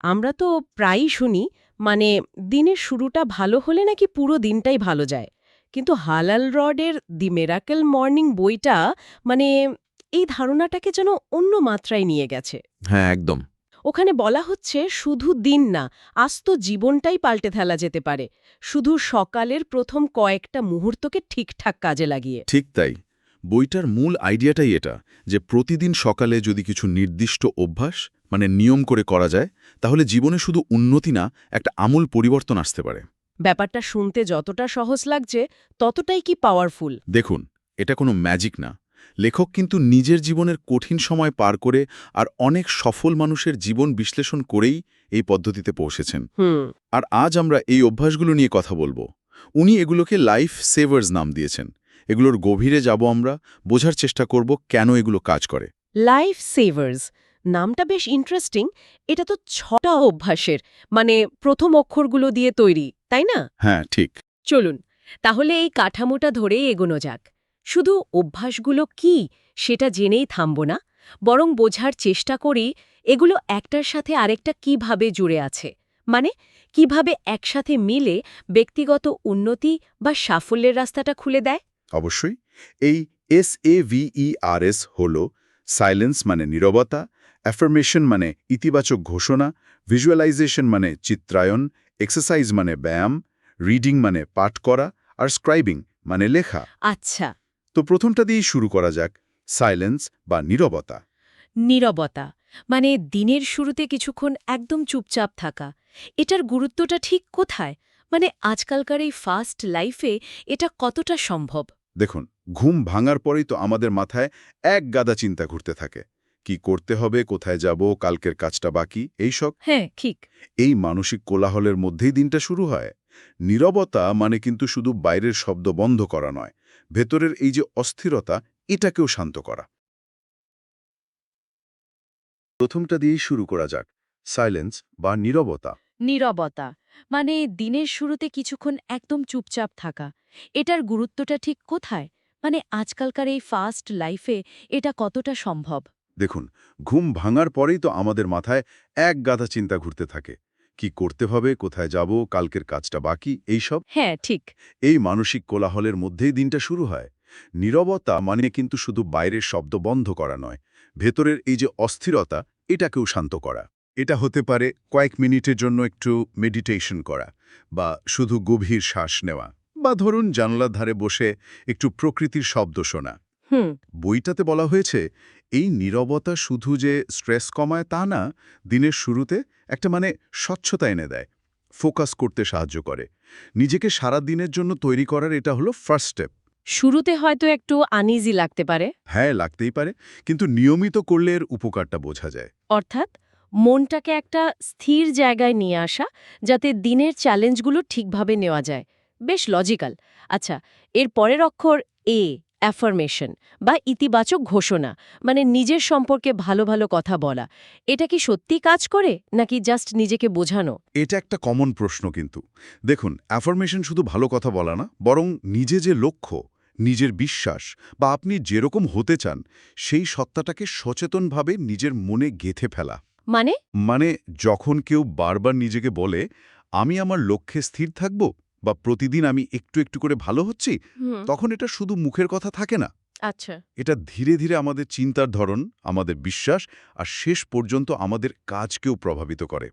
আমরা তো প্রায়ই শুনি মানে দিনের শুরুটা ভালো হলে নাকি পুরো দিনটাই ভালো যায়। কিন্তু হালাল রডের দি মেরাকেল মর্নিং বইটা মানে এই ধারণাটাকে যেন অন্য মাত্রায় নিয়ে গেছে। হ্যাঁ, একদম। ওখানে বলা হচ্ছে শুধু দিন না, আস্ত জীবনটাই পাল্টে ফেলা যেতে পারে শুধু সকালের প্রথম কয়েকটা মুহূর্তকে ঠিকঠাক কাজে লাগিয়ে। ঠিক তাই। বইটার মূল আইডিয়াটাই এটা, যে প্রতিদিন সকালে যদি কিছু নির্দিষ্ট অভ্যাস নিয়ম করে করা যায়, তাহলে জীবনে শুধু উন্নতি না, একটা আমূল পরিবর্তন আসতে পারে। ব্যাপারটা শুনতে যতটা সহজ লাগছে ততটাই কি পাওয়ারফুল। দেখুন, এটা কোনো ম্যাজিক না। লেখক কিন্তু নিজের জীবনের কঠিন সময় পার করে আর অনেক সফল মানুষের জীবন বিশ্লেষণ করেই এই পদ্ধতিতে পৌঁছেছেন। হুম। আর আজ আমরা এই অভ্যাসগুলো নিয়ে কথা বলবো। উনি এগুলোকে লাইফ সেভার্স নাম দিয়েছেন। এগুলোর গভীরে যাব আমরা, বোঝার চেষ্টা করব কেন এগুলো কাজ করে। লাইফ সেভার্স নামটা বেশ ইন্টারেস্টিং। এটা তো 6টা অভ্যাসের প্রথম অক্ষরগুলো দিয়ে তৈরি, তাই না? হ্যাঁ, ঠিক। চলুন তাহলে এই কাঠামোটা ধরেই এগোনো যাক। শুধু অভ্যাসগুলো কি সেটা জেনেই থামব না, বরং বোঝার চেষ্টা করি এগুলো একটার সাথে আরেকটা কিভাবে জুড়ে আছে। কিভাবে একসাথে মিলে ব্যক্তিগত উন্নতি বা সাফল্যের রাস্তাটা খুলে দেয়। অবশ্যই। এই SAVERS হল সাইলেন্স নীরবতা, অ্যাফার্মেশন ইতিবাচক ঘোষণা, ভিজুয়ালাইজেশন চিত্রায়ন, এক্সারসাইজ ব্যায়াম, রিডিং পাঠ করা, আর স্ক্রাইবিং লেখা। আচ্ছা। তো প্রথমটা দিয়েই শুরু করা যাক, সাইলেন্স বা নীরবতা। নীরবতা দিনের শুরুতে কিছুক্ষণ একদম চুপচাপ থাকা। এটার গুরুত্বটা ঠিক কোথায়? আজকালকার এই ফাস্ট লাইফে এটা কতটা সম্ভব? দেখুন, ঘুম ভাঙার পরেই তো আমাদের মাথায় এক গাদা চিন্তা ঘুরতে থাকে। কি করতে হবে, কোথায় যাব, কালকের কাজটা বাকি, এইসব। হ্যাঁ, ঠিক। এই মানসিক কোলাহলের মধ্যেই দিনটা শুরু হয়। নীরবতা কিন্তু শুধু বাইরের শব্দ বন্ধ করা নয়, ভেতরের এই যে অস্থিরতা, এটাকেও শান্ত করা। প্রথমটা দিয়েই শুরু করা যাক, সাইলেন্স বা নীরবতা। নীরবতা দিনের শুরুতে কিছুক্ষণ একদম চুপচাপ থাকা। এটার গুরুত্বটা ঠিক কোথায়? আজকালকার এই ফাস্ট লাইফে এটা কতটা সম্ভব? দেখুন, ঘুম ভাঙার পরেই তো আমাদের মাথায় এক গাদা চিন্তা ঘুরতে থাকে। কি করতে হবে, কোথায় যাব, কালকের কাজটা বাকি, এইসব। হ্যাঁ, ঠিক। এই মানসিক কোলাহলের মধ্যেই দিনটা শুরু হয়। নীরবতা কিন্তু শুধু বাইরের শব্দ বন্ধ করা নয়, ভেতরের এই যে অস্থিরতা, এটাকেও শান্ত করা। এটা হতে পারে কয়েক মিনিটের জন্য একটু মেডিটেশন করা, বা শুধু গভীর শ্বাস নেওয়া, বা ধরুন জানলার ধারে বসে একটু প্রকৃতির শব্দ শোনা। হুম। বইটাতে বলা হয়েছে, এই নীরবতা শুধু যে স্ট্রেস কমায় তা না, দিনের শুরুতে একটা স্বচ্ছতা এনে দেয়, ফোকাস করতে সাহায্য করে। নিজেকে সারা দিনের জন্য তৈরি করার এটা হলো ফার্স্ট স্টেপ। শুরুতে হয়তো একটু আনইজি লাগতে পারে। হ্যাঁ, লাগতেই পারে, কিন্তু নিয়মিত করলে এর উপকারটা বোঝা যায়। অর্থাৎ মনটাকে একটা স্থির জায়গায় নিয়ে আসা, যাতে দিনের চ্যালেঞ্জগুলো ঠিকভাবে নেওয়া যায়। বেশ লজিক্যাল। আচ্ছা, এর পরের অক্ষর এ, অ্যাফার্মেশন বা ইতিবাচক ঘোষণা, নিজের সম্পর্কে ভালো ভালো কথা বলা। এটা কি সত্যি কাজ করে নাকি জাস্ট নিজেকে বোঝানো? এটা একটা কমন প্রশ্ন কিন্তু। দেখুন, অ্যাফার্মেশন শুধু ভালো কথা বলা না, বরং নিজে যে লক্ষ্য, নিজের বিশ্বাস বা আপনি যেরকম হতে চান, সেই সত্তাটাকে সচেতনভাবে নিজের মনে গেঁথে ফেলা। মানে? মানে যখন কেউ বারবার নিজেকে বলে, আমি আমার লক্ষ্যে স্থির থাকব, বা প্রতিদিন আমি একটু একটু করে ভালো হচ্ছি, হুম। তখন এটা শুধু মুখের কথা থাকে না। আচ্ছা। এটা ধীরে ধীরে আমাদের চিন্তার ধরন, আমাদের বিশ্বাস আর শেষ পর্যন্ত আমাদের কাজকেও প্রভাবিত করে।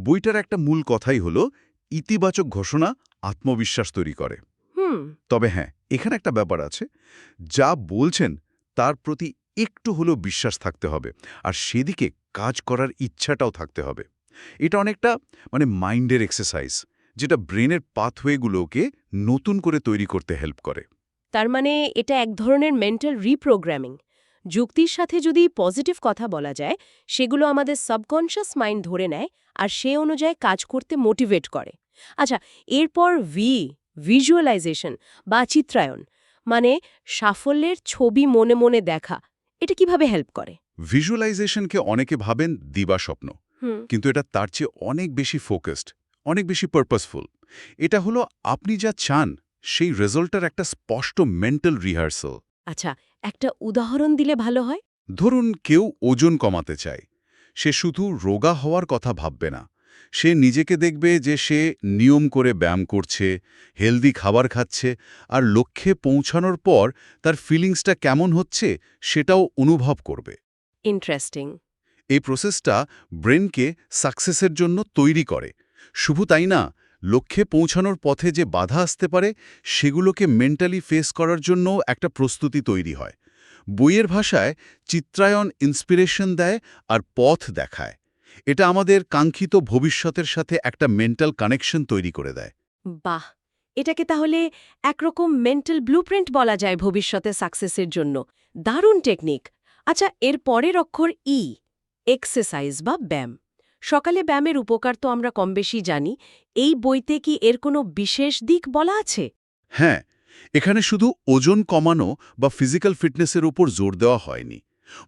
বইটার একটা মূল কথাই হলো, ইতিবাচক ঘোষণা আত্মবিশ্বাস তৈরি করে। হুম। তবে হ্যাঁ, এখানে একটা ব্যাপার আছে, যা বলছেন তার প্রতি একটু হলেও বিশ্বাস থাকতে হবে, আর সেদিকে কাজ করার ইচ্ছাটাও থাকতে হবে। এটা অনেকটা মাইন্ডের এক্সারসাইজ, যেটা ব্রেনের পাথওয়েগুলোকে নতুন করে তৈরি করতে হেল্প করে। তার এটা এক ধরনের মেন্টাল রিপ্রোগ্রামিং। যুক্তির সাথে যদি পজিটিভ কথা বলা যায়, সেগুলো আমাদের সাবকনশাস মাইন্ড ধরে নেয় আর সে অনুযায়ী কাজ করতে মোটিভেট করে। আচ্ছা, এরপর ভিজুয়ালাইজেশন বা চিত্রায়ন, সাফল্যের ছবি মনে মনে দেখা। এটা কিভাবে হেল্প করে? ভিজুয়ালাইজেশনকে অনেকে ভাবেন দিবাস্বপ্ন, হুম। কিন্তু এটা তার চেয়ে অনেক বেশি ফোকাসড, অনেক বেশি পারপাসফুল। এটা হলো আপনি যা চান সেই রেজাল্টের একটা স্পষ্ট মেন্টাল রিহার্সাল। আচ্ছা, একটা উদাহরণ দিলে ভালো হয়। ধরুন কেউ ওজন কমাতে চায়, সে শুধু রোগা হওয়ার কথা ভাববে না, সে নিজেকে দেখবে যে সে নিয়ম করে ব্যায়াম করছে, হেলদি খাবার খাচ্ছে, আর লক্ষ্যে পৌঁছানোর পর তার ফিলিংসটা কেমন হচ্ছে সেটাও অনুভব করবে। ইন্টারেস্টিং। এই প্রসেসটা ব্রেনকে সাকসেসের জন্য তৈরি করে। শুধু তাই না, লক্ষ্যে পৌঁছানোর পথে যে বাধা আসতে পারে সেগুলোকে মেন্টালি ফেস করার জন্য একটা প্রস্তুতি তৈরি হয়। বইয়ের ভাষায় চিত্রায়ন ইন্সপিরেশন দেয় আর পথ দেখায়। এটা আমাদের কাঙ্ক্ষিত ভবিষ্যতের সাথে একটা মেন্টাল কানেকশন তৈরি করে দেয়। বাহ, এটাকে তাহলে একরকম মেন্টাল ব্লুপ্রিন্ট বলা যায় ভবিষ্যতে সাকসেসের জন্য। দারুণ টেকনিক। আচ্ছা, এর পরের অক্ষর ই, এক্সারসাইজ বা ব্যায়াম। সকালে ব্যায়ামের উপকার তো আমরা কমবেশি জানি। এই বইতে কি এর কোনো বিশেষ দিক বলা আছে? হ্যাঁ, এখানে শুধু ওজন কমানো বা ফিজিক্যাল ফিটনেসের উপর জোর দেওয়া হয়নি।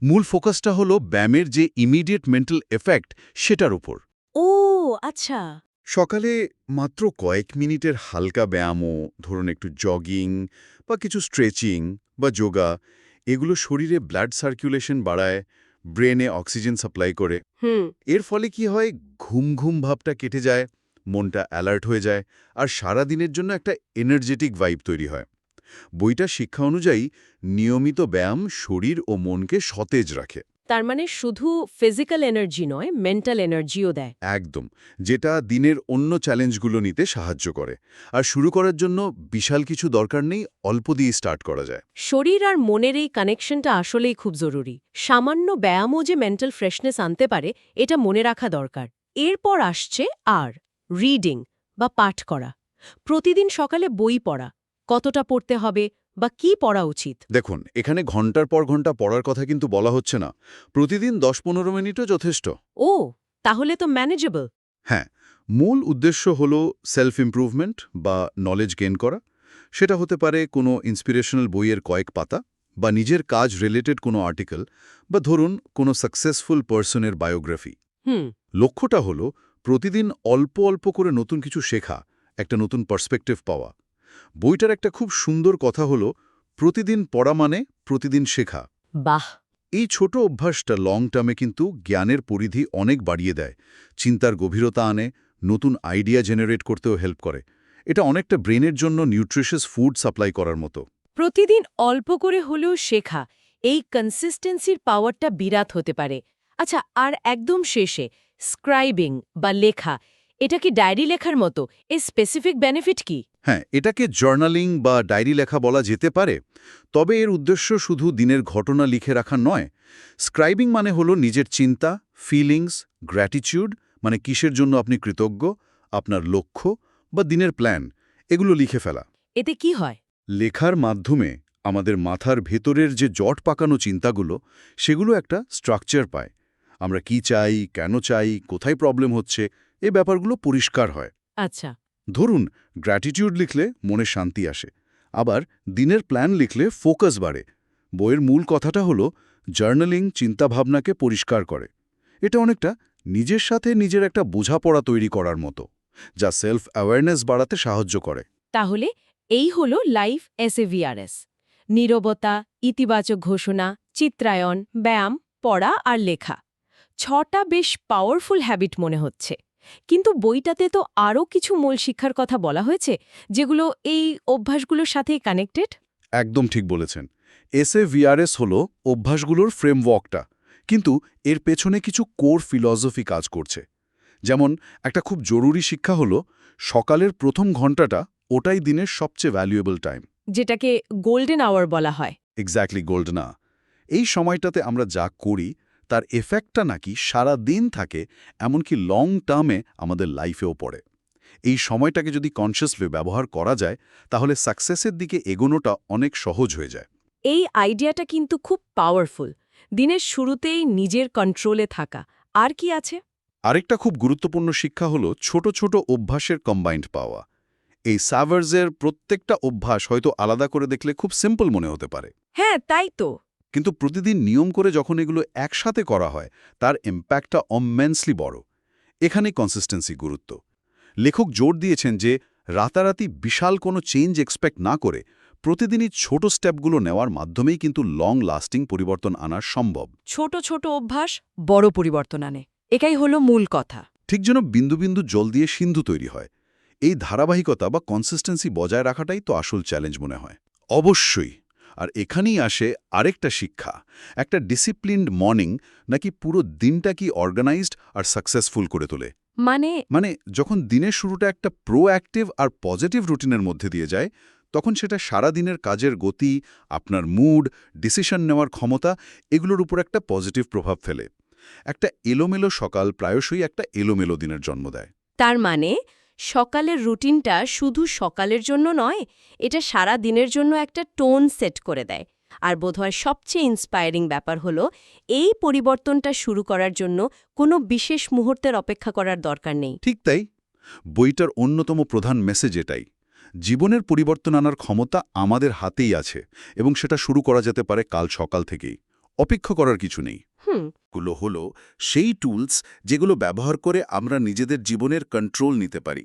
মূল ফোকাসটা হলো ব্যায়ামের যে ইমিডিয়েট মেন্টাল এফেক্ট সেটার উপর। ও আচ্ছা। সকালে মাত্র কয়েক মিনিটের হালকা ব্যায়ামও, ধরুন একটু জগিং বা কিছু স্ট্রেচিং বা যোগা, এগুলো শরীরে ব্লাড সার্কুলেশন বাড়ায়, ব্রেনে অক্সিজেন সাপ্লাই করে। হুম। এর ফলে কি হয়, ঘুম ঘুম ভাবটা কেটে যায়, মনটা অ্যালার্ট হয়ে যায়, আর সারা দিনের জন্য একটা এনার্জেটিক ভাইব তৈরি হয়। বইটার শিক্ষা অনুযায়ী নিয়মিত ব্যায়াম শরীর ও মনকে সতেজ রাখে। তার মানে শুধু ফিজিক্যাল এনার্জি নয়, মেন্টাল এনার্জিও দেয়। একদম, যেটা দিনের অন্য চ্যালেঞ্জগুলো নিতে সাহায্য করে। আর শুরু করার জন্য বিশাল কিছু দরকার নেই, অল্প দিয়ে স্টার্ট করা যায়। শরীর আর মনের এই কানেকশনটা আসলেই খুব জরুরি। সামান্য ব্যায়ামও যে মেন্টাল ফ্রেশনেস আনতে পারে, এটা মনে রাখা দরকার। এরপর আসছে আর রিডিং বা পাঠ করা। প্রতিদিন সকালে বই পড়া। কতটা পড়তে হবে বা কি পড়া উচিত? দেখুন, এখানে ঘন্টার পর ঘন্টা পড়ার কথা কিন্তু বলা হচ্ছে না। প্রতিদিন ১০-১৫ মিনিটও যথেষ্ট। ও, তাহলে তো ম্যানেজেবল। হ্যাঁ, মূল উদ্দেশ্য হল সেলফ ইমপ্রুভমেন্ট বা নলেজ গেইন করা। সেটা হতে পারে কোনো ইন্সপিরেশনাল বইয়ের কয়েক পাতা, বা নিজের কাজ রিলেটেড কোনো আর্টিকেল, বা ধরুন কোনো সাকসেসফুল পার্সনের বায়োগ্রাফি। হুম। লক্ষ্যটা হলো প্রতিদিন অল্প অল্প করে নতুন কিছু শেখা, একটা নতুন পার্সপেক্টিভ পাওয়া। বইটার একটা খুব সুন্দর কথা হলো, প্রতিদিন পড়া মানে প্রতিদিন শেখা। বাহ। এই ছোট অভ্যাসটা লং টার্মে কিন্তু জ্ঞানের পরিধি অনেক বাড়িয়ে দেয়, চিন্তার গভীরতা আনে, নতুন আইডিয়া জেনারেট করতেও হেল্প করে। এটা অনেকটা ব্রেনের জন্য নিউট্রিশিয়াস ফুড সাপ্লাই করার মতো। প্রতিদিন অল্প করে হলেও শেখা, এই কনসিস্টেন্সির পাওয়ারটা বিরাট হতে পারে। আচ্ছা, আর একদম শেষে স্ক্রাইবিং বা লেখা, এটা কি ডায়েরি লেখার মতো? এর স্পেসিফিক বেনিফিট কি? হ্যাঁ, এটাকে জার্নালিং বা ডায়েরি লেখা বলা যেতে পারে। তবে এর উদ্দেশ্য শুধু দিনের ঘটনা লিখে রাখা নয়। স্ক্রাইবিং মানে হলো নিজের চিন্তা, ফিলিংস, গ্র্যাটিটিউড, মানে কিসের জন্য আপনি কৃতজ্ঞ, আপনার লক্ষ্য বা দিনের প্ল্যান, এগুলো লিখে ফেলা। এতে কি হয়? লেখার মাধ্যমে আমাদের মাথার ভেতরের যে জট পাকানো চিন্তাগুলো, সেগুলো একটা স্ট্রাকচার পায়। আমরা কি চাই, কেন চাই, কোথায় প্রবলেম হচ্ছে, এই ব্যাপারগুলো পরিষ্কার হয়। আচ্ছা। ধরুন, গ্র্যাটিটিউড লিখলে মনে শান্তি আসে, আবার দিনের প্ল্যান লিখলে ফোকাস বাড়ে। বইয়ের মূল কথাটা হলো, জার্নালিং চিন্তাভাবনাকে পরিষ্কার করে। এটা অনেকটা নিজের সাথে নিজের একটা বোঝাপড়া তৈরি করার মতো, যা সেলফ অ্যাওয়ারনেস বাড়াতে সাহায্য করে। তাহলে এই হলো লাইফ SAVRS: নীরবতা, ইতিবাচক ঘোষণা, চিত্রায়ন, ব্যায়াম, পড়া আর লেখা। 6টা বেশ পাওয়ারফুল হ্যাবিট মনে হচ্ছে। কিন্তু বইটাতে তো আরও কিছু মূল শিক্ষার কথা বলা হয়েছে, যেগুলো এই অভ্যাসগুলোর সাথেই কানেক্টেড। একদম ঠিক বলেছেন। SAVRS হলো অভ্যাসগুলোর ফ্রেমওয়ার্কটা, কিন্তু এর পেছনে কিছু কোর ফিলসফি কাজ করছে। যেমন, একটা খুব জরুরি শিক্ষা হলো, সকালের প্রথম ঘন্টাটা ওটাই দিনের সবচেয়ে ভ্যালুয়েবল টাইম। যেটাকে গোল্ডেন আওয়ার বলা হয়। এক্স্যাক্টলি, গোল্ড না। এই সময়টাতে আমরা যা করি তার এফেক্টটা নাকি সারা দিন থাকে, এমনকি লং টার্মে আমাদের লাইফেও পড়ে। এই সময়টাকে যদি কনসিয়াসলি ব্যবহার করা যায়, তাহলে সাকসেসের দিকে এগোনোটা অনেক সহজ হয়ে যায়। এই আইডিয়াটা কিন্তু খুব পাওয়ারফুল। দিনের শুরুতেই নিজের কন্ট্রোলে থাকা। আর কি আছে? আরেকটা খুব গুরুত্বপূর্ণ শিক্ষা হলো ছোট ছোট অভ্যাসের কম্বাইন্ড পাওয়া। এই সাভার্সের প্রত্যেকটা অভ্যাস হয়তো আলাদা করে দেখলে খুব সিম্পল মনে হতে পারে, হ্যাঁ, তাই তো। কিন্তু প্রতিদিন নিয়ম করে যখন এগুলো একসাথে করা হয়, তার ইম্প্যাক্টটা অমেন্সলি বড়। এখানে কনসিস্টেন্সি গুরুত্ব। লেখক জোর দিয়েছেন যে রাতারাতি বিশাল কোনো চেঞ্জ এক্সপেক্ট না করে প্রতিদিনই ছোট স্টেপগুলো নেওয়ার মাধ্যমেই কিন্তু লং লাস্টিং পরিবর্তন আনা সম্ভব। ছোট ছোট অভ্যাস বড় পরিবর্তন আনে, এটাই হলো মূল কথা। ঠিক যেন বিন্দু বিন্দু জল দিয়ে সিন্ধু তৈরি হয়। এই ধারাবাহিকতা বা কনসিস্টেন্সি বজায় রাখাটাই তো আসল চ্যালেঞ্জ মনে হয়। অবশ্যই। আর এখানেই আসে আরেকটা শিক্ষা, একটা ডিসিপ্লিনড মর্নিং নাকি পুরো দিনটা কি অর্গানাইজড আর সাকসেসফুল করে তোলে। মানে যখন দিনের শুরুটা একটা প্রোঅ্যাক্টিভ আর পজিটিভ রুটিনের মধ্যে দিয়ে যায়, তখন সেটা সারা দিনের কাজের গতি, আপনার মুড, ডিসিশন নেওয়ার ক্ষমতা, এগুলোর উপর একটা পজিটিভ প্রভাব ফেলে। একটা এলোমেলো সকাল প্রায়শই একটা এলোমেলো দিনের জন্ম দেয়। তার মানে সকালের রুটিনটা শুধু সকালের জন্য নয়, এটা সারা দিনের জন্য একটা টোন সেট করে দেয়। আর বোধহয় সবচেয়ে ইন্সপায়ারিং ব্যাপার হলো, এই পরিবর্তনটা শুরু করার জন্য কোনো বিশেষ মুহূর্তের অপেক্ষা করার দরকার নেই। ঠিক তাই। বইটার অন্যতম প্রধান মেসেজ এটাই, জীবনের পরিবর্তন আনার ক্ষমতা আমাদের হাতেই আছে এবং সেটা শুরু করা যেতে পারে কাল সকাল থেকেই। অপেক্ষা করার কিছু নেই। গুলো হলো সেই টুলস যেগুলো ব্যবহার করে আমরা নিজেদের জীবনের কন্ট্রোল নিতে পারি।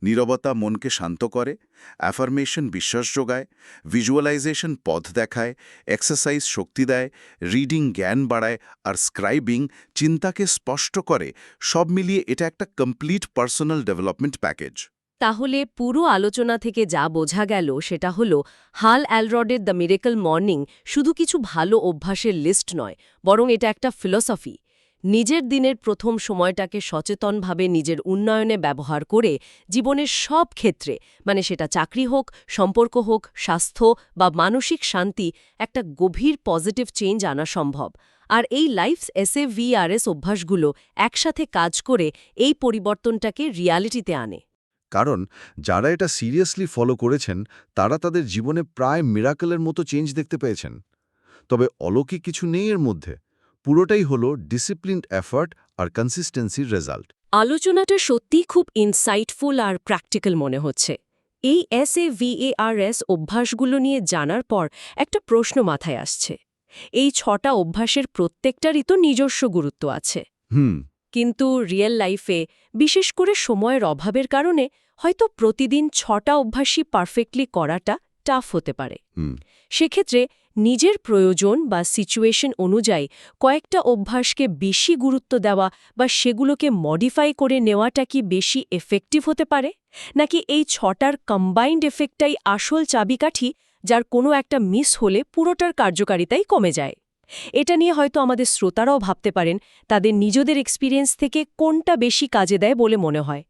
নীরবতা মনকে শান্ত করে, অ্যাফার্মেশন বিশ্বাস যোগায়, ভিজুয়ালাইজেশন পথ দেখায়, এক্সারসাইজ শক্তি দেয়, রিডিং জ্ঞান বাড়ায়, আর স্ক্রাইবিং চিন্তাকে স্পষ্ট করে। সব মিলিয়ে এটা একটা কমপ্লিট পার্সোনাল ডেভেলপমেন্ট প্যাকেজ। তাহলে পুরো আলোচনা থেকে যা বোঝা গেল সেটা হলো, হাল অ্যালরডের দ্য মিরেকল মর্নিং শুধু কিছু ভালো অভ্যাসের লিস্ট নয়, বরং এটা একটা ফিলসফি। নিজের দিনের প্রথম সময়টাকে সচেতনভাবে নিজের উন্নয়নে ব্যবহার করে জীবনের সব ক্ষেত্রে, মানে সেটা চাকরি হোক, সম্পর্ক হোক, স্বাস্থ্য বা মানসিক শান্তি, একটা গভীর পজিটিভ চেঞ্জ আনা সম্ভব। আর এই লাইফস SAVRS অভ্যাসগুলো একসাথে কাজ করে এই পরিবর্তনটাকে রিয়ালিটিতে আনে। কারণ যারা এটা সিরিয়াসলি ফলো করেছেন তারা তাদের জীবনে প্রায় মিরাকলের মতো চেঞ্জ দেখতে পেয়েছেন। তবে অলৌকিক কিছু নেই এর মধ্যে, পুরোটাই হলো ডিসিপ্লিনড এফার্ট আর কনসিস্টেন্সির রেজাল্ট। আলোচনাটা সত্যিই খুব ইনসাইটফুল আর প্র্যাকটিক্যাল মনে হচ্ছে। এই SAVARS অভ্যাসগুলো নিয়ে জানার পর একটা প্রশ্ন মাথায় আসছে। এই 6টা অভ্যাসের প্রত্যেকটারই তো নিজস্ব গুরুত্ব আছে, কিন্তু রিয়েল লাইফে, বিশেষ করে সময়ের অভাবের কারণে, হয়তো প্রতিদিন 6টা অভ্যাসই পারফেক্টলি করাটা টাফ হতে পারে। সেক্ষেত্রে নিজের প্রয়োজন বা সিচুয়েশন অনুযায়ী কয়েকটা অভ্যাসকে বেশি গুরুত্ব দেওয়া বা সেগুলোকে মডিফাই করে নেওয়াটা কি বেশি এফেক্টিভ হতে পারে, নাকি এই 6টার কম্বাইন্ড এফেক্টটাই আসল চাবিকাঠি, যার কোনো একটা মিস হলে পুরোটার কার্যকারিতাই কমে যায়? এটা নিয়ে হয়তো আমাদের শ্রোতারাও ভাবতে পারেন তাদের নিজেদের এক্সপিরিয়েন্স থেকে কোনটা বেশি কাজে দেয় বলে মনে হয়।